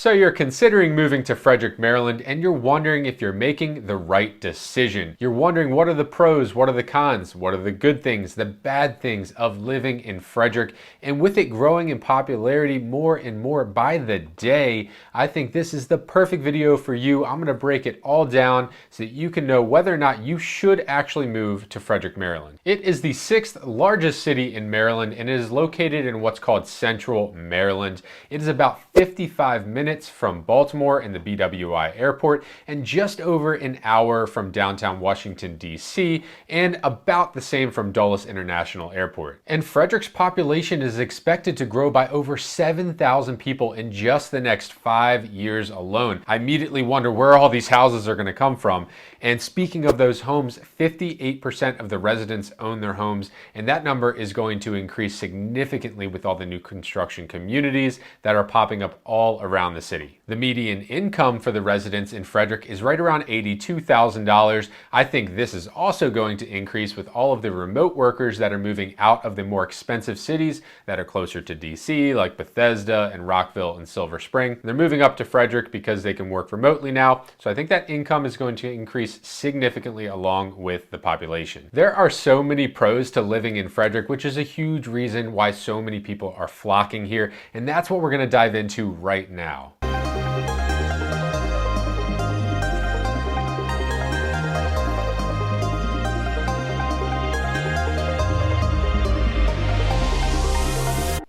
So you're considering moving to Frederick, Maryland, and you're wondering if you're making the right decision. You're wondering what are the pros, what are the cons, what are the good things, the bad things of living in Frederick. And with it growing in popularity more and more by the day, I think this is the perfect video for you. I'm gonna break it all down so that you can know whether or not you should actually move to Frederick, Maryland. It is the 6th largest city in Maryland and it is located in what's called Central Maryland. It is about 55 minutes from Baltimore and the BWI airport and just over an hour from downtown Washington, D.C. and about the same from Dulles International Airport. And Frederick's population is expected to grow by over 7,000 people in just the next 5 years alone. I immediately wonder where all these houses are going to come from. And speaking of those homes, 58% of the residents own their homes, and that number is going to increase significantly with all the new construction communities that are popping up all around the city. The median income for the residents in Frederick is right around $82,000. I think this is also going to increase with all of the remote workers that are moving out of the more expensive cities that are closer to DC, like Bethesda and Rockville and Silver Spring. They're moving up to Frederick because they can work remotely now. So I think that income is going to increase significantly along with the population. There are so many pros to living in Frederick, which is a huge reason why so many people are flocking here. And that's what we're going to dive into right now.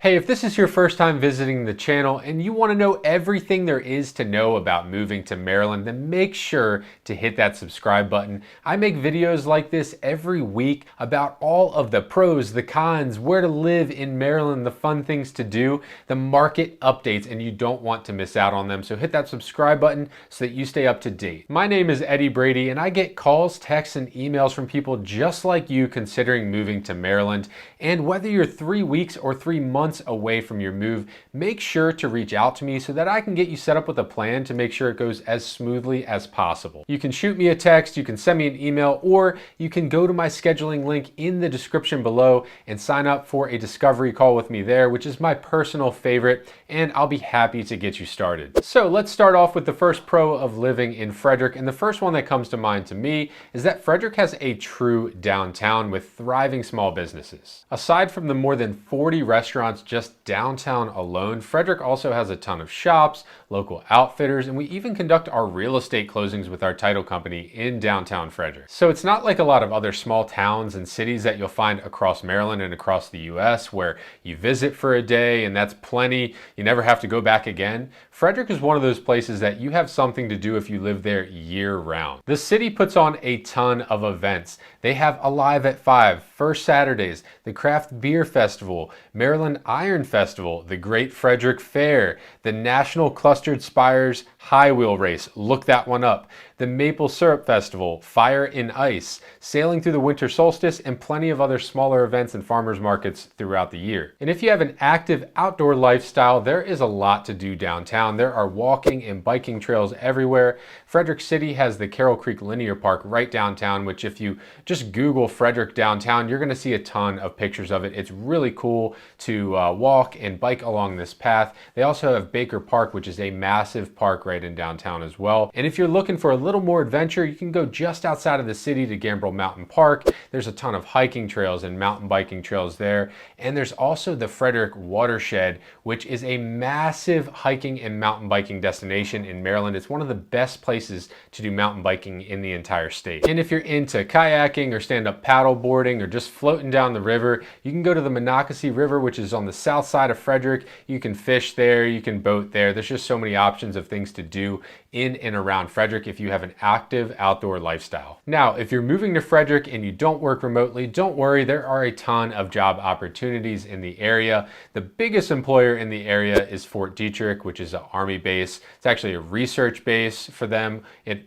Hey, if this is your first time visiting the channel and you want to know everything there is to know about moving to Maryland, then make sure to hit that subscribe button. I make videos like this every week about all of the pros, the cons, where to live in Maryland, the fun things to do, the market updates, and you don't want to miss out on them. So hit that subscribe button so that you stay up to date. My name is Eddie Brady and I get calls, texts, and emails from people just like you considering moving to Maryland. And whether you're 3 weeks or 3 months away from your move, make sure to reach out to me so that I can get you set up with a plan to make sure it goes as smoothly as possible. You can shoot me a text, you can send me an email, or you can go to my scheduling link in the description below and sign up for a discovery call with me there, which is my personal favorite, and I'll be happy to get you started. So let's start off with the first pro of living in Frederick, and the first one that comes to mind to me is that Frederick has a true downtown with thriving small businesses. Aside from the more than 40 restaurants just downtown alone, Frederick also has a ton of shops, local outfitters, and we even conduct our real estate closings with our title company in downtown Frederick. So it's not like a lot of other small towns and cities that you'll find across Maryland and across the US where you visit for a day and that's plenty, you never have to go back again. Frederick is one of those places that you have something to do if you live there year round. The city puts on a ton of events. They have Alive at 5, First Saturdays, the Craft Beer Festival, Maryland Iron Festival, the Great Frederick Fair, the National Clustered Spires High Wheel Race, look that one up, the Maple Syrup Festival, Fire in Ice, Sailing Through the Winter Solstice, and plenty of other smaller events and farmers markets throughout the year. And if you have an active outdoor lifestyle, there is a lot to do downtown. There are walking and biking trails everywhere. Frederick City has the Carroll Creek Linear Park right downtown, which if you just Google Frederick downtown, you're going to see a ton of pictures of it. It's really cool to walk and bike along this path. They also have Baker Park, which is a massive park right in downtown as well. And if you're looking for a little more adventure, you can go just outside of the city to Gambrel Mountain Park. There's a ton of hiking trails and mountain biking trails there. And there's also the Frederick Watershed, which is a massive hiking and mountain biking destination in Maryland. It's one of the best places to do mountain biking in the entire state. And if you're into kayaking or stand-up paddle boarding or just floating down the river, you can go to the Monocacy River, which is on the south side of Frederick. You can fish there, you can boat there. There's just so many options of things to do in and around Frederick if you have an active outdoor lifestyle. Now, if you're moving to Frederick and you don't work remotely, don't worry, there are a ton of job opportunities in the area. The biggest employer in the area is Fort Detrick, which is an Army base. It's actually a research base for them.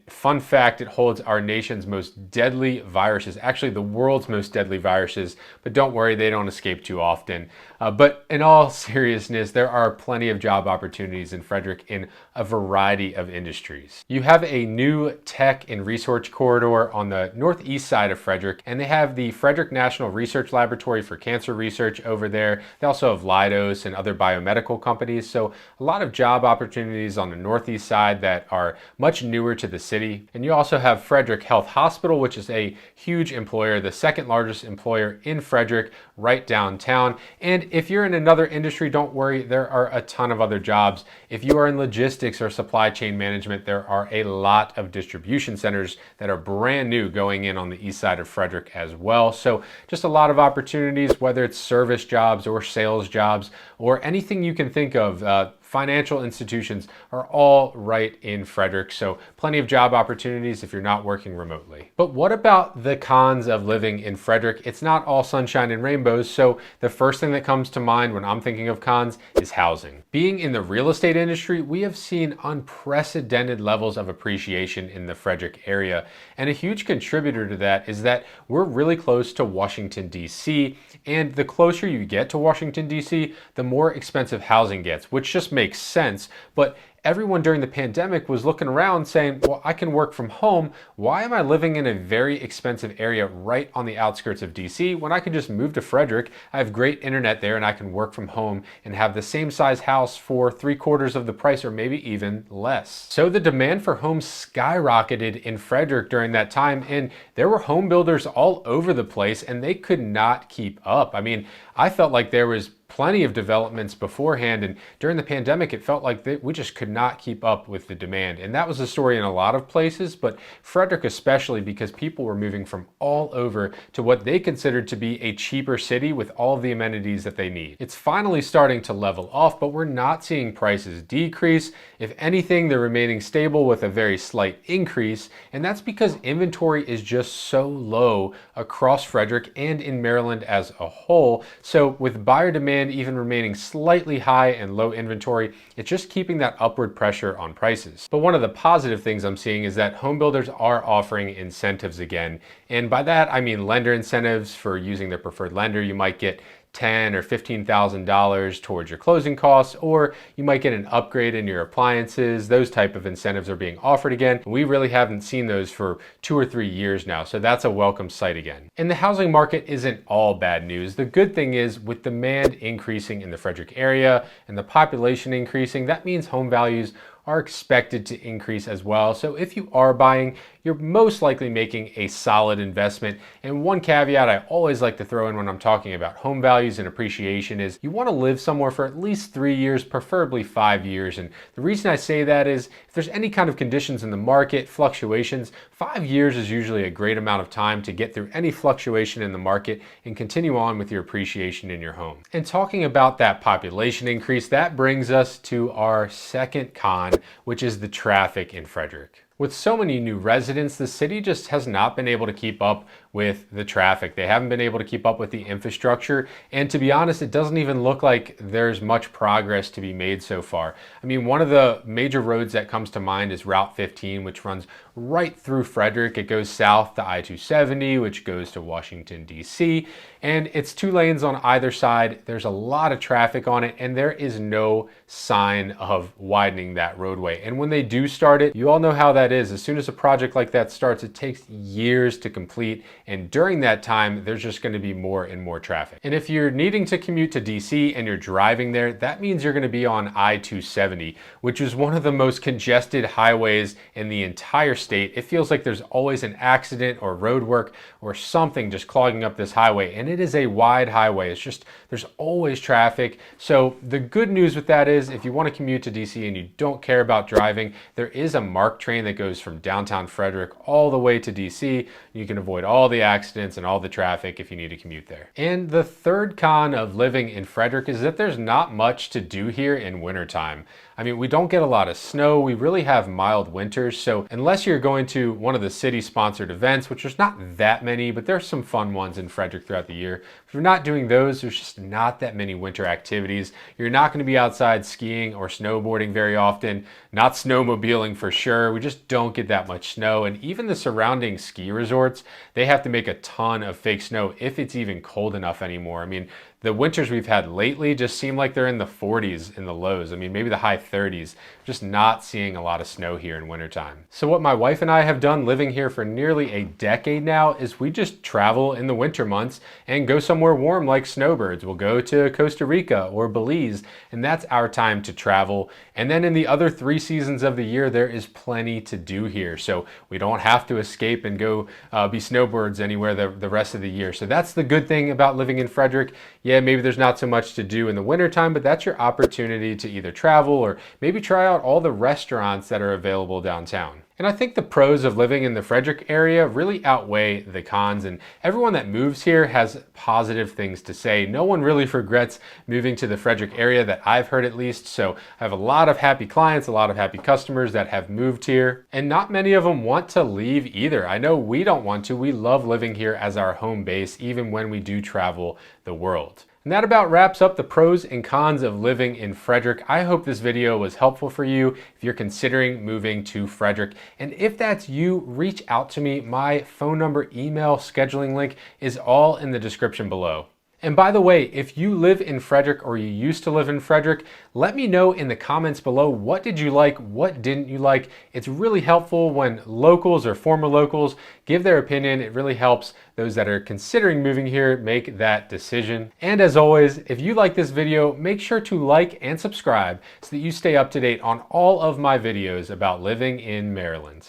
Fun fact, it holds our nation's most deadly viruses, actually the world's most deadly viruses, but don't worry, they don't escape too often. But in all seriousness, there are plenty of job opportunities in Frederick in a variety variety of industries. You have a new tech and research corridor on the northeast side of Frederick, and they have the Frederick National Research Laboratory for cancer research over there. They also have Leidos and other biomedical companies, so a lot of job opportunities on the northeast side that are much newer to the city. And you also have Frederick Health Hospital, which is a huge employer, the second largest employer in Frederick, right downtown. And if you're in another industry, don't worry, there are a ton of other jobs. If you are in logistics or supply chain management, there are a lot of distribution centers that are brand new going in on the east side of Frederick as well. So just a lot of opportunities, whether it's service jobs or sales jobs or anything you can think of. Financial institutions are all right in Frederick, so plenty of job opportunities if you're not working remotely. But what about the cons of living in Frederick? It's not all sunshine and rainbows, so the first thing that comes to mind when I'm thinking of cons is housing. Being in the real estate industry, we have seen unprecedented levels of appreciation in the Frederick area, and a huge contributor to that is that we're really close to Washington, D.C., and the closer you get to Washington, D.C., the more expensive housing gets, which just makes sense. But everyone during the pandemic was looking around saying, well, I can work from home. Why am I living in a very expensive area right on the outskirts of DC when I can just move to Frederick? I have great internet there and I can work from home and have the same size house for 3/4 of the price or maybe even less. So the demand for homes skyrocketed in Frederick during that time, and there were home builders all over the place and they could not keep up. I mean, I felt like there was plenty of developments beforehand, and during the pandemic it felt like we just could not keep up with the demand. And that was the story in a lot of places, but Frederick especially, because people were moving from all over to what they considered to be a cheaper city with all of the amenities that they need. It's finally starting to level off, but we're not seeing prices decrease. If anything, they're remaining stable with a very slight increase, and that's because inventory is just so low across Frederick and in Maryland as a whole. So with buyer demand even remaining slightly high and low inventory, it's just keeping that upward pressure on prices. But one of the positive things I'm seeing is that home builders are offering incentives again. And by that, I mean lender incentives for using their preferred lender. You might get $10,000 or $15,000 towards your closing costs, or you might get an upgrade in your appliances. Those type of incentives are being offered again. We really haven't seen those for 2 or 3 years now, so that's a welcome sight again. And the housing market isn't all bad news. The good thing is, with demand increasing in the Frederick area and the population increasing, that means home values are expected to increase as well. So if you are buying, you're most likely making a solid investment. And one caveat I always like to throw in when I'm talking about home values and appreciation is you want to live somewhere for at least 3 years, preferably 5 years. And the reason I say that is if there's any kind of conditions in the market, fluctuations, 5 years is usually a great amount of time to get through any fluctuation in the market and continue on with your appreciation in your home. And talking about that population increase, that brings us to our second con, which is the traffic in Frederick. With so many new residents, the city just has not been able to keep up with the traffic. They haven't been able to keep up with the infrastructure. And to be honest, it doesn't even look like there's much progress to be made so far. I mean, one of the major roads that comes to mind is Route 15, which runs right through Frederick. It goes south to I-270, which goes to Washington, D.C. And it's 2 lanes on either side. There's a lot of traffic on it, and there is no sign of widening that roadway. And when they do start it, you all know how that is. As soon as a project like that starts, it takes years to complete. And during that time, there's just going to be more and more traffic. And if you're needing to commute to DC and you're driving there, that means you're going to be on I-270, which is one of the most congested highways in the entire state. It feels like there's always an accident or road work or something just clogging up this highway. And it is a wide highway. It's just, there's always traffic. So the good news with that is if you want to commute to DC and you don't care about driving, there is a MARC train that goes from downtown Frederick all the way to DC. You can avoid all the accidents and all the traffic if you need to commute there. And the third con of living in Frederick is that there's not much to do here in wintertime. I mean, we don't get a lot of snow. We really have mild winters. So unless you're going to one of the city sponsored events, which there's not that many, but there's some fun ones in Frederick throughout the year. If you're not doing those, there's just not that many winter activities. You're not going to be outside skiing or snowboarding very often, not snowmobiling for sure. We just don't get that much snow. And even the surrounding ski resorts, they have to make a ton of fake snow if it's even cold enough anymore. I mean, The winters we've had lately just seem like they're in the 40s in the lows. I mean, maybe the high 30s. Just not seeing a lot of snow here in wintertime. So what my wife and I have done living here for nearly a decade now is we just travel in the winter months and go somewhere warm like snowbirds. We'll go to Costa Rica or Belize, and that's our time to travel. And then in the other 3 seasons of the year, there is plenty to do here. So we don't have to escape and go be snowbirds anywhere the rest of the year. So that's the good thing about living in Frederick. Yeah, maybe there's not so much to do in the wintertime, but that's your opportunity to either travel or maybe try out all the restaurants that are available downtown. And I think the pros of living in the Frederick area really outweigh the cons, and everyone that moves here has positive things to say. No one really regrets moving to the Frederick area that I've heard, at least. So I have a lot of happy clients, a lot of happy customers that have moved here, and not many of them want to leave either. I know we don't want to. We love living here as our home base, even when we do travel the world. And that about wraps up the pros and cons of living in Frederick. I hope this video was helpful for you if you're considering moving to Frederick. And if that's you, reach out to me. My phone number, email, scheduling link is all in the description below. And by the way, if you live in Frederick or you used to live in Frederick, let me know in the comments below, what did you like, what didn't you like? It's really helpful when locals or former locals give their opinion. It really helps those that are considering moving here make that decision. And as always, if you like this video, make sure to like and subscribe so that you stay up to date on all of my videos about living in Maryland.